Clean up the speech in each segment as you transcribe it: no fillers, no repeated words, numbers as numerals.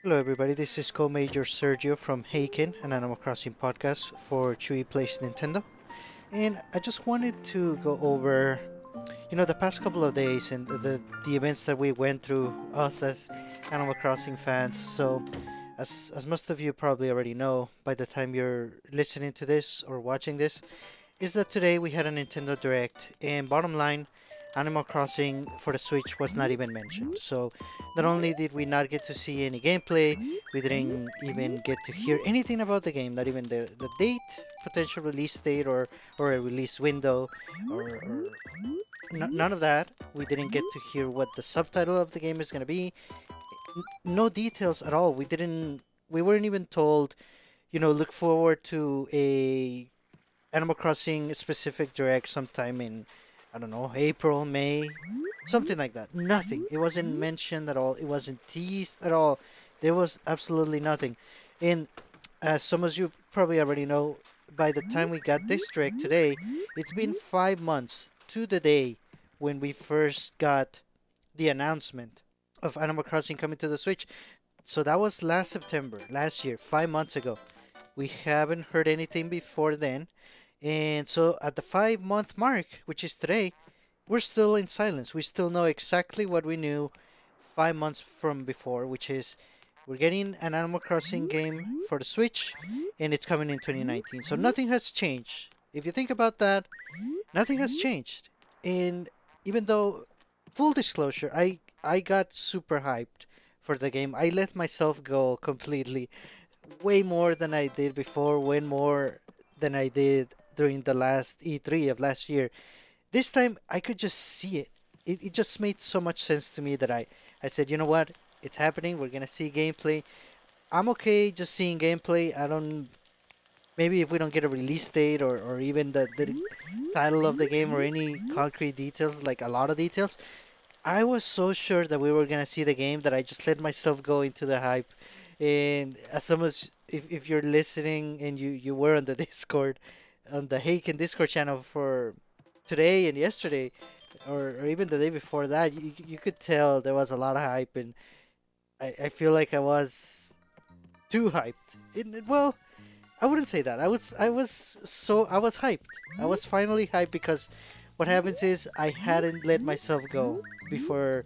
Hello, everybody. This is Co-Major Sergio from Heiken, an Animal Crossing podcast for Chewy Plays Nintendo. And I just wanted to go over, the past couple of days and the events that we went through, us as Animal Crossing fans. So, as most of you probably already know, by the time you're listening to this or watching this, is that today we had a Nintendo Direct, and bottom line, Animal Crossing for the Switch was not even mentioned. So, not only did we not get to see any gameplay, we didn't even get to hear anything about the game, not even the date, potential release date, or a release window, or none of that. We didn't get to hear what the subtitle of the game is going to be. No details at all. We weren't even told, look forward to a Animal Crossing specific direct sometime in, I don't know, April, May, something like that. Nothing. It wasn't mentioned at all. It wasn't teased at all. There was absolutely nothing. And as some of you probably already know, by the time we got this direct today, it's been 5 months to the day when we first got the announcement of Animal Crossing coming to the Switch. So that was last September, last year, 5 months ago. We haven't heard anything before then. And so at the 5 month mark, which is today, we're still in silence. We still know exactly what we knew 5 months from before, which is we're getting an Animal Crossing game for the Switch, and it's coming in 2019. So nothing has changed. If you think about that, nothing has changed. And even though, full disclosure, I got super hyped for the game. I let myself go completely, way more than I did before, way more than I did during the last E3 of last year. This time I could just see it. It just made so much sense to me that I said, you know what? It's happening. We're gonna see gameplay. I'm okay just seeing gameplay. I don't. Maybe if we don't get a release date or even the title of the game or any concrete details, like a lot of details, I was so sure that we were gonna see the game that I just let myself go into the hype. And as some as if you're listening and you were on the Discord, on the Haken Discord channel for today and yesterday, or even the day before that, you could tell there was a lot of hype, and I feel like I was too hyped. Well, I wouldn't say that. I was hyped. I was finally hyped because what happens is I hadn't let myself go before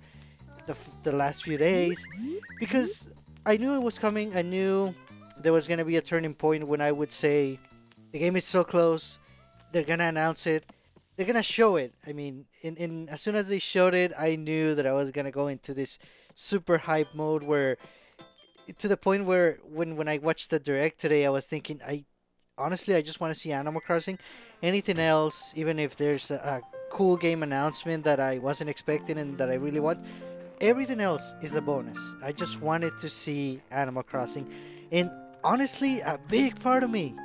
the last few days because I knew it was coming. I knew there was gonna be a turning point when I would say the game is so close. They're gonna announce it. They're gonna show it. I mean, in as soon as they showed it, I knew that I was gonna go into this super hype mode where, to the point where when I watched the direct today, I was thinking, I honestly I just want to see Animal Crossing. Anything else, even if there's a cool game announcement that I wasn't expecting and that I really want, everything else is a bonus. I just wanted to see Animal Crossing, and honestly, a big part of me,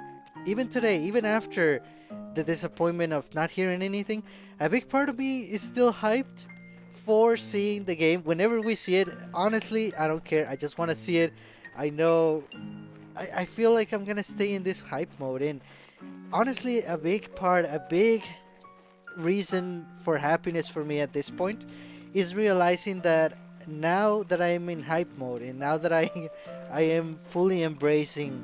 even today, even after the disappointment of not hearing anything, a big part of me is still hyped for seeing the game. Whenever we see it, honestly, I don't care. I just want to see it. I know. I feel like I'm gonna stay in this hype mode, and honestly, a big reason for happiness for me at this point is realizing that now that I'm in hype mode and now that I am fully embracing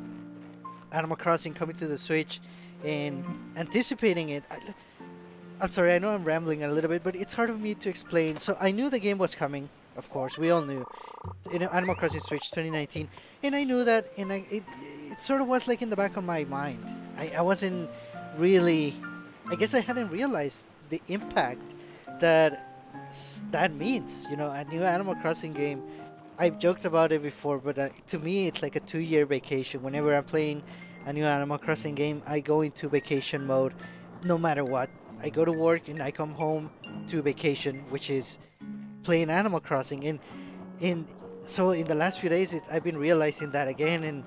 Animal Crossing coming to the Switch and anticipating it. I'm sorry, I know I'm rambling a little bit, but it's hard for me to explain. So I knew the game was coming, of course, we all knew. Animal Crossing Switch 2019, and I knew that, and it sort of was like in the back of my mind. I wasn't really, I guess I hadn't realized the impact that that means. A new Animal Crossing game. I've joked about it before, but to me, it's like a 2 year vacation. Whenever I'm playing a new Animal Crossing game, I go into vacation mode no matter what. I go to work and I come home to vacation, which is playing Animal Crossing. And so in the last few days, I've been realizing that again, and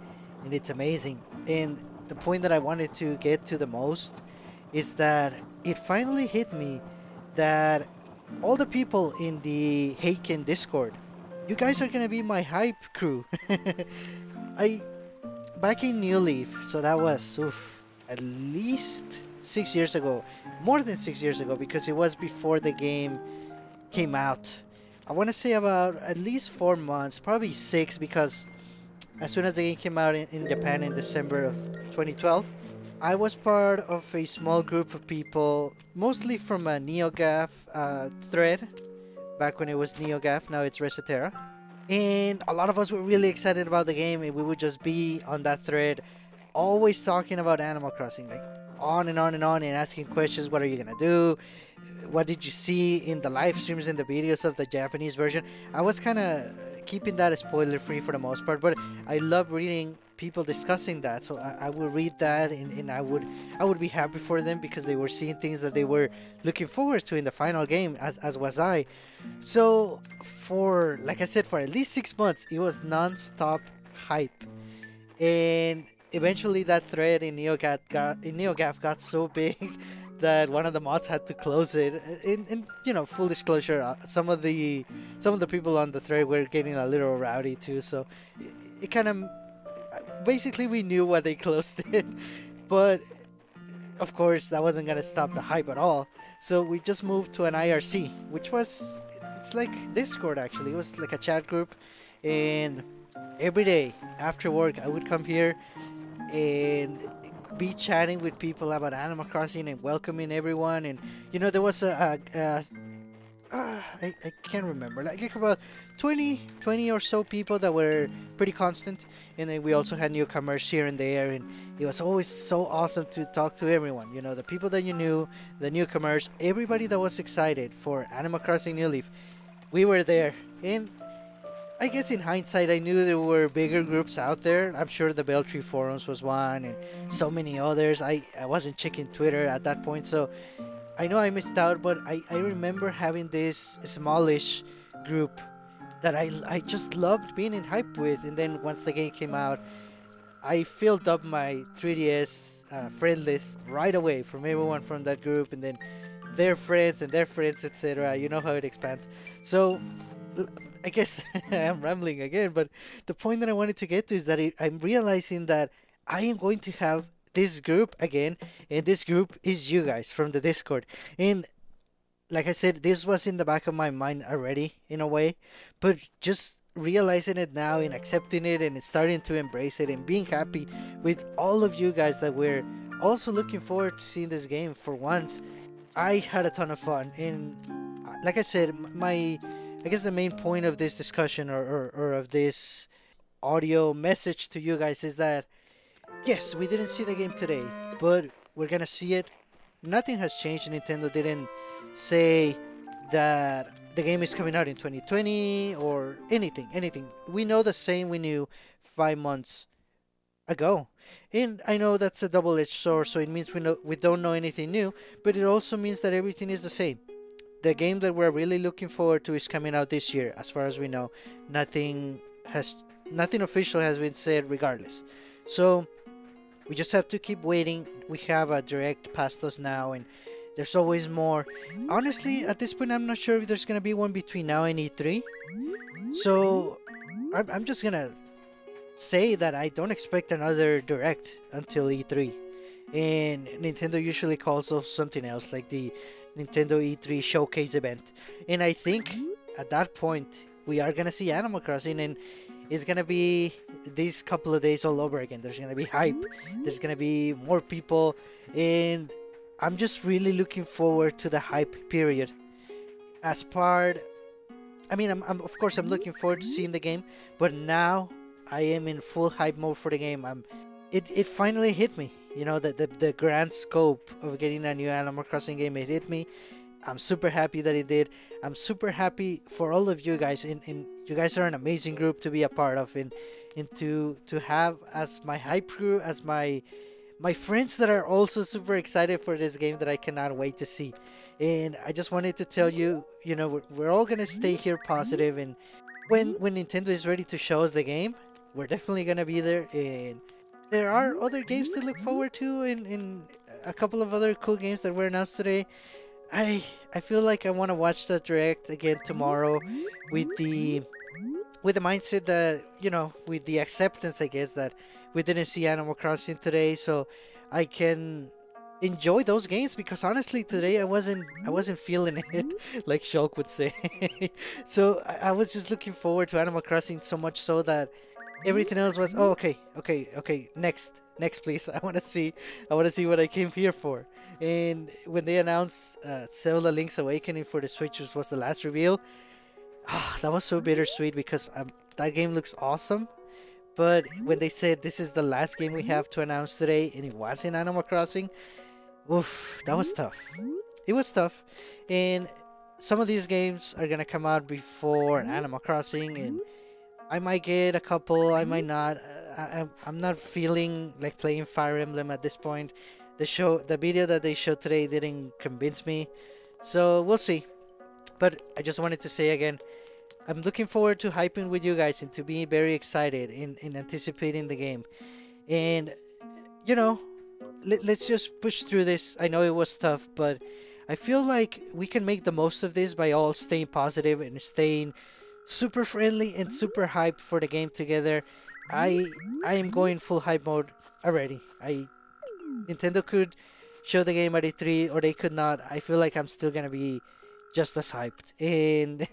it's amazing. And the point that I wanted to get to the most is that it finally hit me that all the people in the Heiken Discord, you guys are gonna be my hype crew. I Back in New Leaf, so that was at least 6 years ago, more than 6 years ago, because it was before the game came out. I want to say about at least 4 months, probably six, because as soon as the game came out in Japan in December of 2012, I was part of a small group of people, mostly from a NeoGAF thread, back when it was NeoGAF, now it's Resetera. And a lot of us were really excited about the game, and we would just be on that thread, always talking about Animal Crossing, like on and on and on, and asking questions. What are you gonna do? What did you see in the live streams and the videos of the Japanese version? I was kind of keeping that spoiler free for the most part, but I love reading people discussing that. So I would read that, and I would be happy for them because they were seeing things that they were looking forward to in the final game, as was I. So for, like I said, for at least 6 months, it was non-stop hype, and eventually that thread in NeoGAF got so big that one of the mods had to close it. In full disclosure, some of the people on the thread were getting a little rowdy too. So it kind of, basically, we knew why they closed it, but of course that wasn't gonna stop the hype at all. So we just moved to an IRC, which was, it's like Discord actually. It was like a chat group, and every day after work I would come here and be chatting with people about Animal Crossing and welcoming everyone. And there was I can't remember, like about 20 or so people that were pretty constant, and then we also had newcomers here and there, and it was always so awesome to talk to everyone. The people that you knew, the newcomers, everybody that was excited for Animal Crossing New Leaf. We were there, and I guess in hindsight, I knew there were bigger groups out there. I'm sure the Beltree Forums was one, and so many others. I wasn't checking Twitter at that point, so I know I missed out, but I remember having this smallish group that I just loved being in hype with. And then once the game came out, I filled up my 3DS friend list right away from everyone from that group, and then their friends and their friends, etc. You know how it expands. So I guess I'm rambling again, but the point that I wanted to get to is that I'm realizing that I am going to have this group again, and this group is you guys from the Discord. And like I said, this was in the back of my mind already in a way, but just realizing it now and accepting it and starting to embrace it and being happy with all of you guys that were also looking forward to seeing this game for once. I had a ton of fun, and like I said, I guess the main point of this discussion, or of this audio message to you guys, is that yes, we didn't see the game today, but we're gonna see it. Nothing has changed. Nintendo didn't say that the game is coming out in 2020 or anything. We know the same we knew 5 months ago. And I know that's a double-edged sword, so it means we don't know anything new, but it also means that everything is the same. The game that we're really looking forward to is coming out this year, as far as we know. Nothing official has been said regardless. So we just have to keep waiting. We have a direct past us now, and there's always more. Honestly, at this point, I'm not sure if there's gonna be one between now and E3. So I'm just gonna say that I don't expect another direct until E3. And Nintendo usually calls off something else, like the Nintendo E3 showcase event. And I think at that point we are gonna see Animal Crossing, and it's gonna be these couple of days all over again. There's gonna be hype, there's gonna be more people, and I'm just really looking forward to the hype period. As part, I mean, I'm of course I'm looking forward to seeing the game, but now I am in full hype mode for the game. It finally hit me. The grand scope of getting a new Animal Crossing game, it hit me. I'm super happy that it did. I'm super happy for all of you guys, and you guys are an amazing group to be a part of, and to have as my hype crew, as my friends that are also super excited for this game that I cannot wait to see. And I just wanted to tell you, we're all gonna stay here positive, and when Nintendo is ready to show us the game, we're definitely gonna be there. And there are other games to look forward to, and a couple of other cool games that were announced today. I feel like I want to watch that direct again tomorrow with the mindset that, with the acceptance, I guess, that we didn't see Animal Crossing today, so I can enjoy those games, because honestly today I wasn't feeling it, like Shulk would say. So I was just looking forward to Animal Crossing so much so that Everything else was, oh, okay, okay, okay, next, please. I want to see what I came here for. And when they announced Zelda Link's Awakening for the Switch, which was the last reveal, that was so bittersweet because that game looks awesome. But when they said this is the last game we have to announce today, and it was in Animal Crossing, oof, that was tough. It was tough, and some of these games are gonna come out before Animal Crossing, and I might get a couple, I might not. I'm not feeling like playing Fire Emblem at this point. The video that they showed today didn't convince me, so we'll see. But I just wanted to say again, I'm looking forward to hyping with you guys and to being very excited in anticipating the game. And, you know, let's just push through this. I know it was tough, but I feel like we can make the most of this by all staying positive and staying super friendly and super hyped for the game together. I am going full hype mode already. Nintendo could show the game at E3 or they could not. I feel like I'm still gonna be just as hyped. And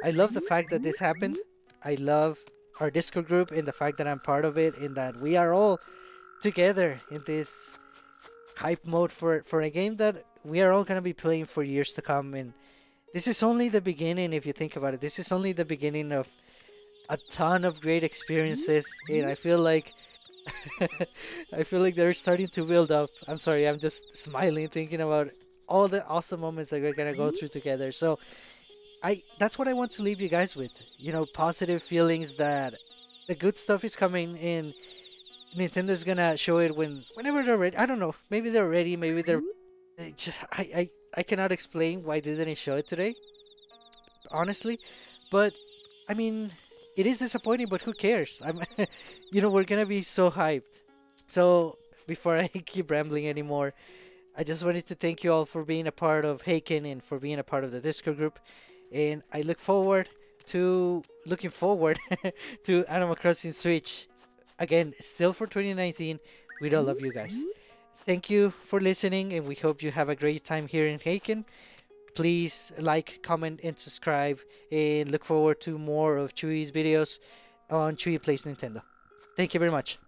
I love the fact that this happened. I love our Discord group and the fact that I'm part of it and that we are all together in this hype mode for a game that we are all gonna be playing for years to come. And this is only the beginning, if you think about it. This is only the beginning of a ton of great experiences, and I feel like I feel like they're starting to build up. I'm sorry, I'm just smiling thinking about all the awesome moments that we're gonna go through together. So that's what I want to leave you guys with. You know, positive feelings that the good stuff is coming and Nintendo's gonna show it whenever they're ready. I don't know. Maybe they're ready, maybe they're I cannot explain why they didn't show it today, honestly. But I mean, it is disappointing, but who cares? We're gonna be so hyped. So before I keep rambling anymore, I just wanted to thank you all for being a part of Haken and for being a part of the Discord group. And I looking forward to Animal Crossing Switch again, still for 2019. With all of you guys. Thank you for listening, and we hope you have a great time here in Haken. Please like, comment, and subscribe, and look forward to more of Chewy's videos on Chewy Plays Nintendo. Thank you very much.